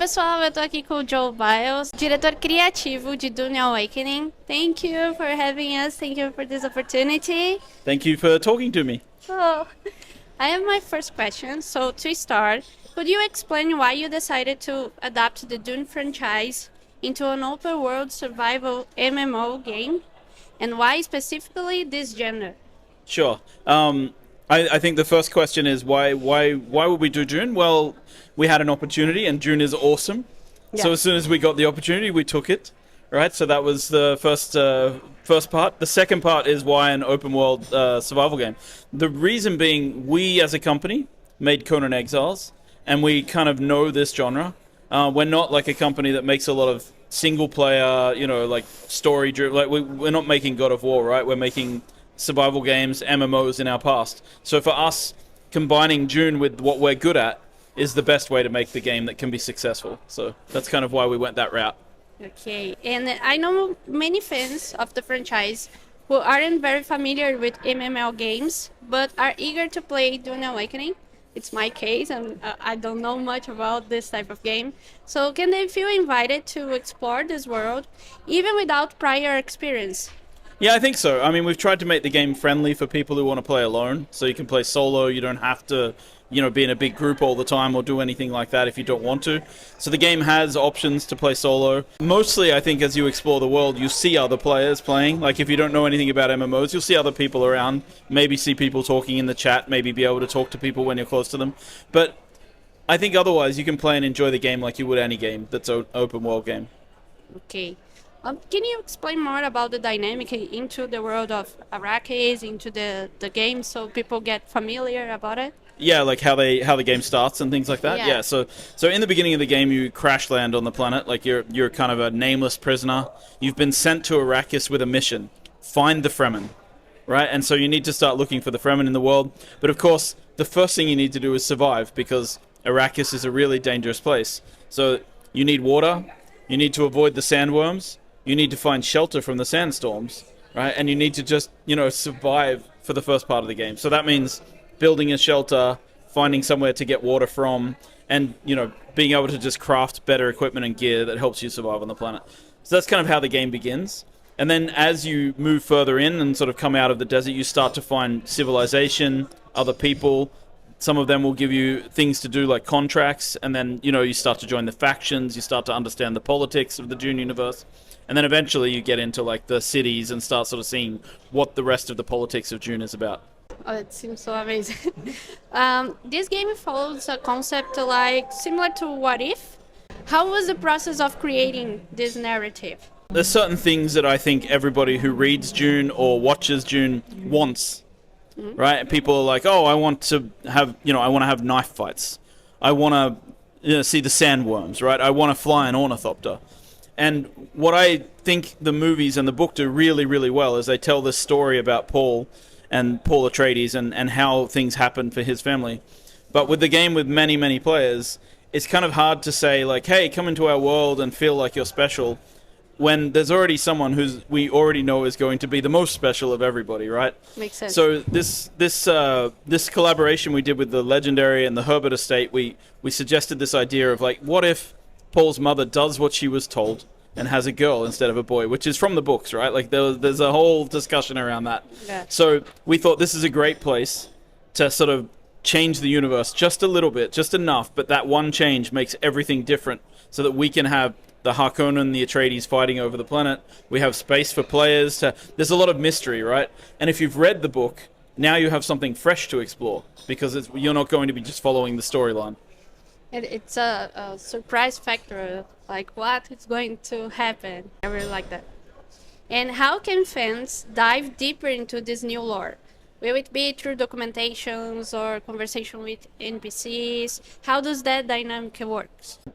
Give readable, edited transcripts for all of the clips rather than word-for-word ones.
pessoal, eu tô aqui com o Joel Bylos, diretor criativo de Dune Awakening. Thank you for having us. Thank you for this opportunity. Thank you for talking to me. So, I have my first question. So, to start, could you explain why you decided to adapt the Dune franchise into an open-world survival MMO game, and why specifically this genre? Sure. I think the first question is why would we do Dune? Well, we had an opportunity, and Dune is awesome. Yeah. So as soon as we got the opportunity, we took it. Right. So that was the first part. The second part is why an open world survival game. The reason being, we as a company made Conan Exiles, and we kind of know this genre. We're not like a company that makes a lot of single player, like story driven. Like we're not making God of War, right? We're making survival games, MMOs in our past. So for us, combining Dune with what we're good at is the best way to make the game that can be successful. So that's kind of why we went that route. Okay, and I know many fans of the franchise who aren't very familiar with MMO games, but are eager to play Dune Awakening. It's my case, and I don't know much about this type of game. So can they feel invited to explore this world, even without prior experience? Yeah, I think so. I mean, we've tried to make the game friendly for people who want to play alone. So you can play solo. You don't have to, be in a big group all the time or do anything like that if you don't want to. So the game has options to play solo. Mostly, I think, as you explore the world, you see other players playing. Like, if you don't know anything about MMOs, you'll see other people around. Maybe see people talking in the chat. Maybe be able to talk to people when you're close to them. But I think otherwise, you can play and enjoy the game like you would any game that's an open world game. Okay. Can you explain more about the dynamic into the world of Arrakis, into the game, so people get familiar about it? Yeah, like how the game starts and things like that. Yeah. Yeah. So in the beginning of the game, you crash land on the planet. Like you're kind of a nameless prisoner. You've been sent to Arrakis with a mission: find the Fremen, right? And so you need to start looking for the Fremen in the world. But of course, the first thing you need to do is survive, because Arrakis is a really dangerous place. So you need water. You need to avoid the sandworms. You need to find shelter from the sandstorms, right? And you need to just, survive for the first part of the game. So that means building a shelter, finding somewhere to get water from, and, being able to just craft better equipment and gear that helps you survive on the planet. So that's kind of how the game begins. And then as you move further in and sort of come out of the desert, you start to find civilization, other people. Some of them will give you things to do like contracts, and then, you start to join the factions, you start to understand the politics of the Dune universe. And then eventually you get into like the cities and start sort of seeing what the rest of the politics of Dune is about. Oh, it seems so amazing. This game follows a concept like similar to What If. How was the process of creating this narrative? There's certain things that I think everybody who reads Dune or watches Dune wants, right? People are like, oh, I want to have knife fights. I want to see the sandworms, right? I want to fly an ornithopter. And what I think the movies and the book do really, really well is they tell this story about Paul Atreides and how things happen for his family. But with the game with many, many players, it's kind of hard to say, like, hey, come into our world and feel like you're special, when there's already someone we already know is going to be the most special of everybody, right? Makes sense. So this collaboration we did with the Legendary and the Herbert Estate, we suggested this idea of, like, what if Paul's mother does what she was told and has a girl instead of a boy, which is from the books, right? Like there's a whole discussion around that. Yeah. So we thought this is a great place to sort of change the universe just a little bit, just enough, but that one change makes everything different, so that we can have the Harkonnen, the Atreides fighting over the planet. We have space for players there's a lot of mystery, right? And if you've read the book, now you have something fresh to explore, because you're not going to be just following the storyline. It's a surprise factor, like what is going to happen. I really like that. And how can fans dive deeper into this new lore? Will it be through documentations or conversation with NPCs? How does that dynamic work?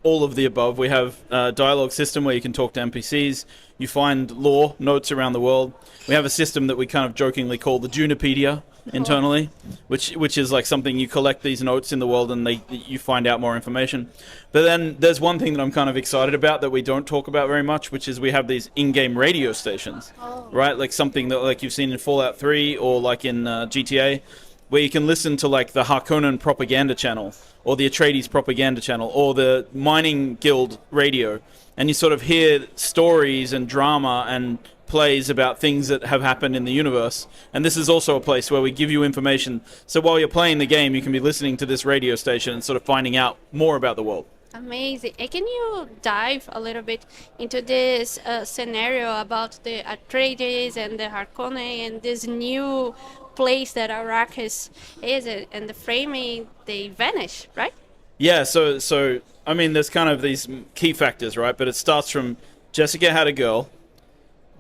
All of the above. We have a dialogue system where you can talk to NPCs. You find lore notes around the world. We have a system that we kind of jokingly call the Dunepedia internally, which is like something you collect these notes in the world and you find out more information. But then there's one thing that I'm kind of excited about that we don't talk about very much, which is we have these in-game radio stations, right? Like something that like you've seen in Fallout 3 or like in GTA. where you can listen to like the Harkonnen propaganda channel or the Atreides propaganda channel or the mining guild radio, and you sort of hear stories and drama and plays about things that have happened in the universe. And this is also a place where we give you information, so while you're playing the game you can be listening to this radio station and sort of finding out more about the world. Amazing. And can you dive a little bit into this scenario about the Atreides and the Harkonnen and this new place that Arrakis is, and the framing, they vanish, right? Yeah, so I mean, there's kind of these key factors, right? But it starts from Jessica had a girl.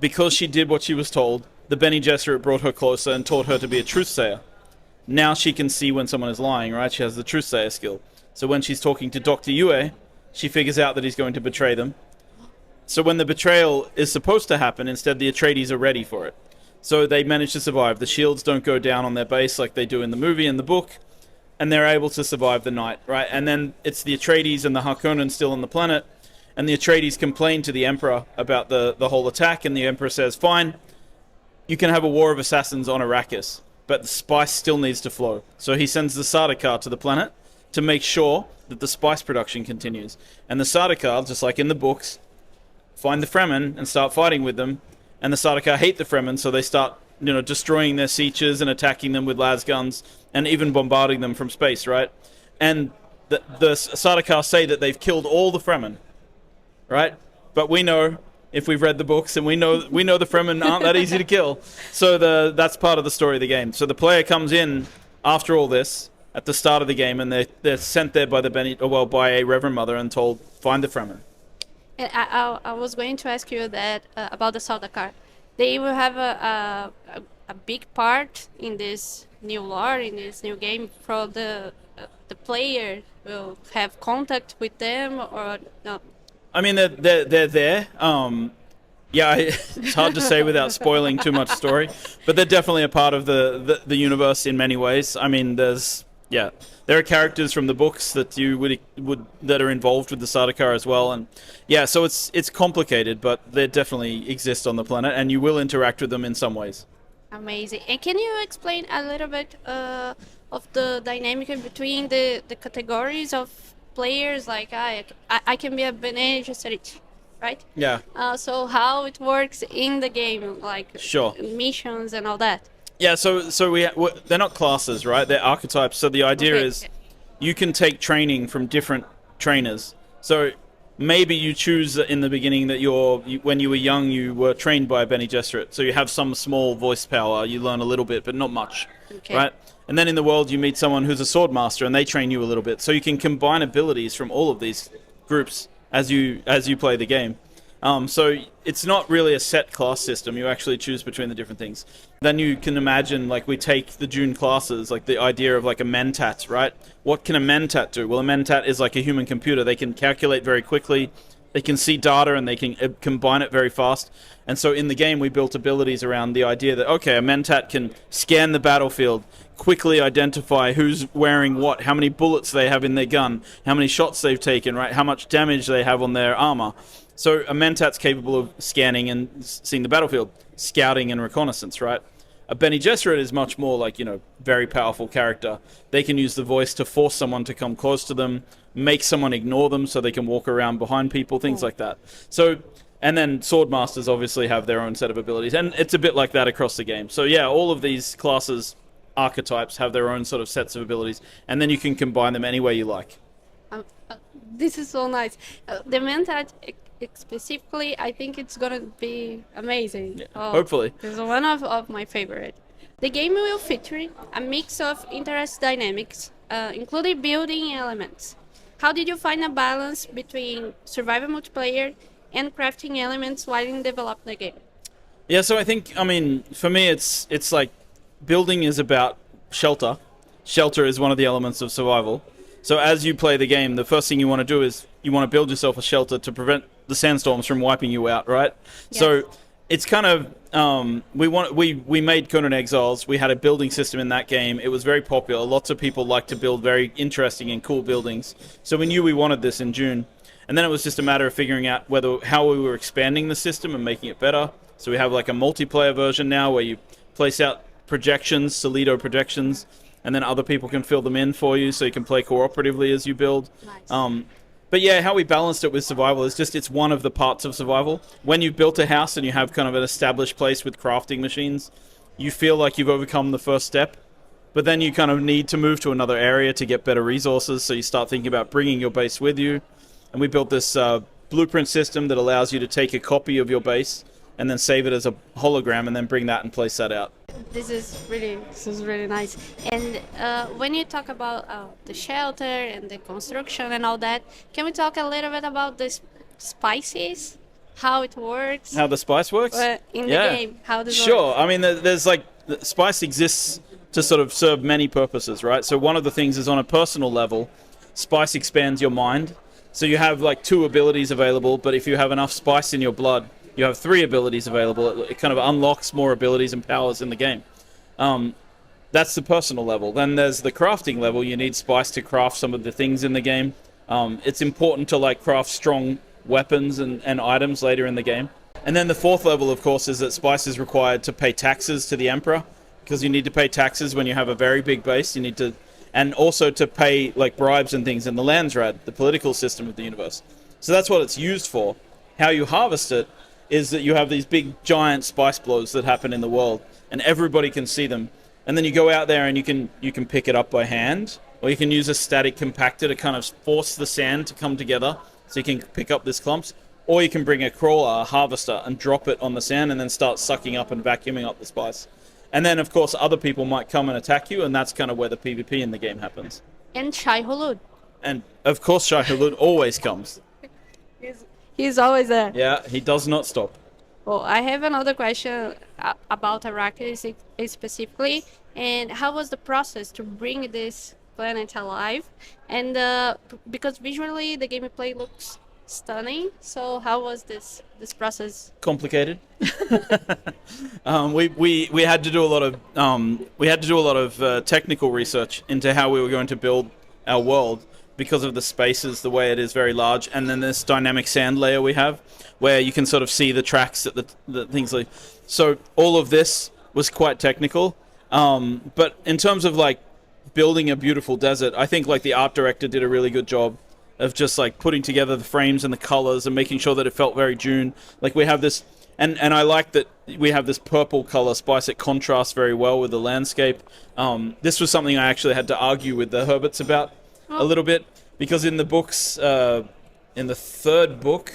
Because she did what she was told, the Bene Gesserit brought her closer and taught her to be a truthsayer. Now she can see when someone is lying, right? She has the truthsayer skill. So when she's talking to Dr. Yue, she figures out that he's going to betray them. So when the betrayal is supposed to happen, instead the Atreides are ready for it. So they manage to survive. The shields don't go down on their base like they do in the movie and the book, and they're able to survive the night, right? And then it's the Atreides and the Harkonnen still on the planet, and the Atreides complain to the Emperor about the whole attack, and the Emperor says, fine, you can have a war of assassins on Arrakis, but the spice still needs to flow. So he sends the Sardaukar to the planet to make sure that the spice production continues. And the Sardaukar, just like in the books, find the Fremen and start fighting with them, and the Sardaukar hate the Fremen, so they start, destroying their sieges and attacking them with las guns, and even bombarding them from space, right? And the Sardaukar say that they've killed all the Fremen, right? But we know, if we've read the books, and we know the Fremen aren't that easy to kill. So that's part of the story of the game. So the player comes in after all this at the start of the game, and they're sent there by by a Reverend Mother and told, find the Fremen. And I was going to ask you that about the Sardaukar. They will have a big part in this new lore, in this new game, for the player will have contact with them, or no? I mean, they're there. Yeah, it's hard to say without spoiling too much story, but they're definitely a part of the universe in many ways. I mean, there are characters from the books that you would that are involved with the Sardaukar as well, and yeah, so it's complicated, but they definitely exist on the planet, and you will interact with them in some ways. Amazing. And can you explain a little bit of the dynamic between the categories of players? Like I can be a Bene Gesserit, right? Yeah. So how it works in the game, like Sure. missions and all that. Yeah, so they're not classes, right? They're archetypes. So the idea is you can take training from different trainers. So maybe you choose in the beginning that when you were young, you were trained by a Bene Gesserit. So you have some small voice power. You learn a little bit, but not much, right? And then in the world, you meet someone who's a sword master, and they train you a little bit. So you can combine abilities from all of these groups as you play the game. So it's not really a set class system. You actually choose between the different things. Then you can imagine, like, we take the Dune classes, like the idea of like a mentat, right? What can a mentat do? Well, a mentat is like a human computer. They can calculate very quickly. They can see data, and they can combine it very fast. And so in the game, we built abilities around the idea that, okay, a mentat can scan the battlefield, quickly identify who's wearing what, how many bullets they have in their gun, how many shots they've taken, right? How much damage they have on their armor. So a mentat's capable of scanning and seeing the battlefield, scouting and reconnaissance, right? A Bene Gesserit is much more like, very powerful character. They can use the voice to force someone to come close to them, make someone ignore them so they can walk around behind people, things like that. So, and then sword masters obviously have their own set of abilities, and it's a bit like that across the game. So yeah, all of these classes, archetypes, have their own sort of sets of abilities, and then you can combine them any way you like. This is so nice. The mentat specifically, I think it's gonna be amazing. Yeah, hopefully. It's one of my favorite. The game will feature a mix of interest dynamics, including building elements. How did you find a balance between survival multiplayer and crafting elements while in developing the game? Yeah, so I think, for me, it's like building is about shelter. Shelter is one of the elements of survival. So as you play the game, the first thing you want to do is you want to build yourself a shelter to prevent the sandstorms from wiping you out, right? Yes. So it's kind of we made Conan Exiles. We had a building system in that game. It was very popular. Lots of people like to build very interesting and cool buildings. So we knew we wanted this in Dune, and then it was just a matter of figuring out how we were expanding the system and making it better. So we have like a multiplayer version now where you place out projections, Solido projections, and then other people can fill them in for you, so you can play cooperatively as you build. Nice. But yeah, how we balanced it with survival is just it's one of the parts of survival. When you've built a house and you have kind of an established place with crafting machines, you feel like you've overcome the first step. But then you kind of need to move to another area to get better resources, so you start thinking about bringing your base with you. And we built this blueprint system that allows you to take a copy of your base and then save it as a hologram and then bring that and place that out. This is really nice. And when you talk about the shelter and the construction and all that, can we talk a little bit about the spices, how it works? How the spice works? In the game, how does it Sure. work? I mean, there's like spice exists to sort of serve many purposes, right? So one of the things is on a personal level, spice expands your mind. So you have like 2 abilities available, but if you have enough spice in your blood, you have 3 abilities available. It kind of unlocks more abilities and powers in the game. That's the personal level. Then there's the crafting level. You need spice to craft some of the things in the game. It's important to like craft strong weapons and items later in the game. And then the 4th level, of course, is that spice is required to pay taxes to the emperor, because you need to pay taxes when you have a very big base. You need to, and also to pay like bribes and things in the Landsrad, the political system of the universe. So that's what it's used for. How you harvest it is that you have these big giant spice blows that happen in the world, and everybody can see them. And then you go out there and you can pick it up by hand, or you can use a static compactor to kind of force the sand to come together, so you can pick up these clumps. Or you can bring a crawler, a harvester, and drop it on the sand, and then start sucking up and vacuuming up the spice. And then, of course, other people might come and attack you, and that's kind of where the PvP in the game happens. And Shai Hulud. And of course, Shai Hulud always comes. He's always there. Yeah, he does not stop. Well, I have another question about Arrakis specifically, and how was the process to bring this planet alive? And because visually the gameplay looks stunning, so how was this process? Complicated. We had to do a lot of technical research into how we were going to build our world, because of the spaces, the way it is very large, and then this dynamic sand layer we have, where you can sort of see the tracks that the things like. So all of this was quite technical, but in terms of like building a beautiful desert, I think like the art director did a really good job of just like putting together the frames and the colors and making sure that it felt very Dune. Like we have this, and I like that we have this purple color spice. It contrasts very well with the landscape. This was something I actually had to argue with the Herberts about a little bit, because in the books, in the 3rd book,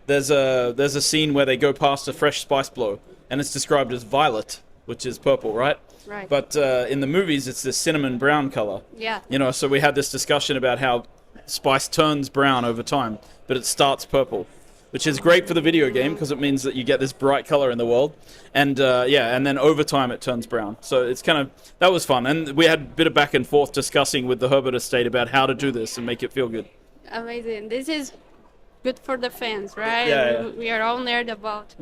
there's a scene where they go past a fresh spice blow, and it's described as violet, which is purple, right? Right. But in the movies, it's this cinnamon brown color. Yeah. You know, so we had this discussion about how spice turns brown over time, but it starts purple, which is great for the video game because it means that you get this bright color in the world, and and then over time it turns brown. So it's kind of, that was fun, and we had a bit of back and forth discussing with the Herbert estate about how to do this and make it feel good. Amazing. This is good for the fans, right? Yeah. We are all nerd about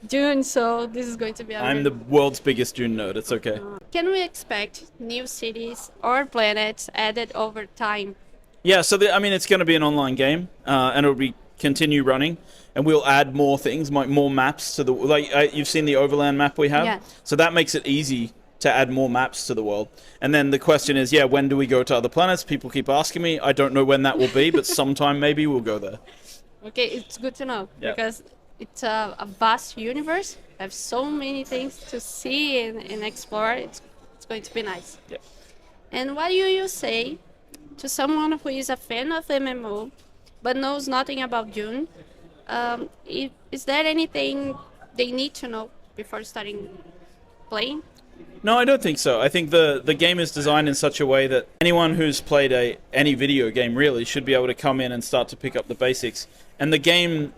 Dune, so this is going to be I'm the world's biggest Dune nerd. It's okay. Can we expect new cities or planets added over time? Yeah, so it's going to be an online game, and it'll be continue running, and we'll add more things, like more maps to the you've seen the overland map we have, Yeah. so that makes it easy to add more maps to the world. And then the question is, when do we go to other planets? People keep asking me. I don't know when that will be, but sometime maybe we'll go there. Okay, it's good to know, Yeah. because it's a vast universe. I have so many things to see and explore. It's going to be nice. Yeah. And what do you say to someone who is a fan of MMO but knows nothing about Dune? Is there anything they need to know before starting playing? No, I don't think so. I think the game is designed in such a way that anyone who's played any video game really should be able to come in and start to pick up the basics. And the game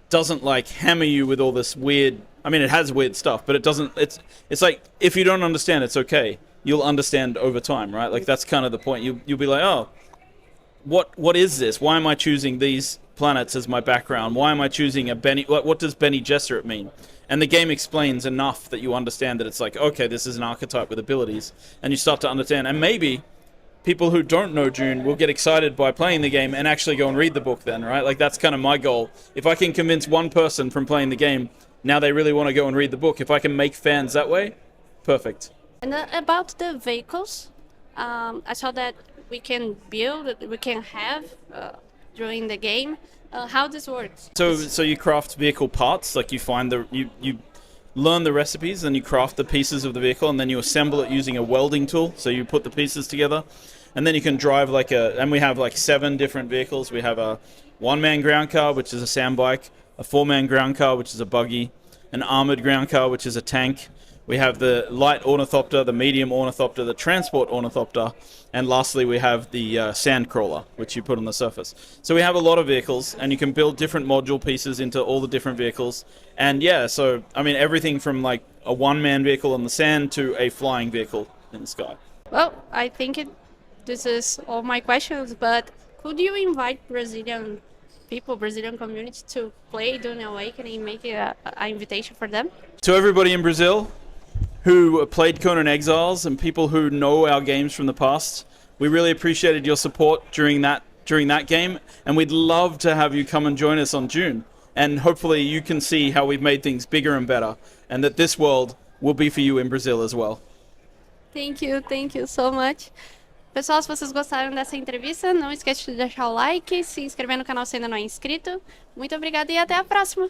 doesn't like hammer you with all this weird. I mean, it has weird stuff, but it doesn't. It's like, if you don't understand, it's okay. You'll understand over time, right? Like that's kind of the point. You'll be like, oh, what is this? Why am I choosing these planets as my background? Why am I choosing a Benny? What does Bene Gesserit mean? And the game explains enough that you understand that it's like, okay, this is an archetype with abilities, and you start to understand. And maybe people who don't know Dune will get excited by playing the game and actually go and read the book then, right? Like that's kind of my goal. If I can convince one person from playing the game, now they really want to go and read the book. If I can make fans that way, perfect. And about the vehicles, I saw that we can build, we can have during the game. How this works? So you craft vehicle parts, like you find you learn the recipes and you craft the pieces of the vehicle and then you assemble it using a welding tool. So you put the pieces together and then you can drive and we have like 7 different vehicles. We have a 1-man ground car, which is a sand bike, a 4-man ground car, which is a buggy, an armored ground car, which is a tank. We have the light ornithopter, the medium ornithopter, the transport ornithopter, and lastly we have the sand crawler, which you put on the surface. So we have a lot of vehicles, and you can build different module pieces into all the different vehicles. And yeah, so I mean everything from like a 1-man vehicle on the sand to a flying vehicle in the sky. Well, I think this is all my questions, but could you invite Brazilian people, Brazilian community to play Dune Awakening, make an invitation for them? To everybody in Brazil who played Conan Exiles and people who know our games from the past, we really appreciated your support during that game, and we'd love to have you come and join us on Dune. And hopefully you can see how we've made things bigger and better, and that this world will be for you in Brazil as well. Thank you so much. Pessoal, se vocês gostaram dessa entrevista, não esqueça de deixar o like, se inscrever no canal se ainda não é inscrito. Muito obrigada e até a próxima!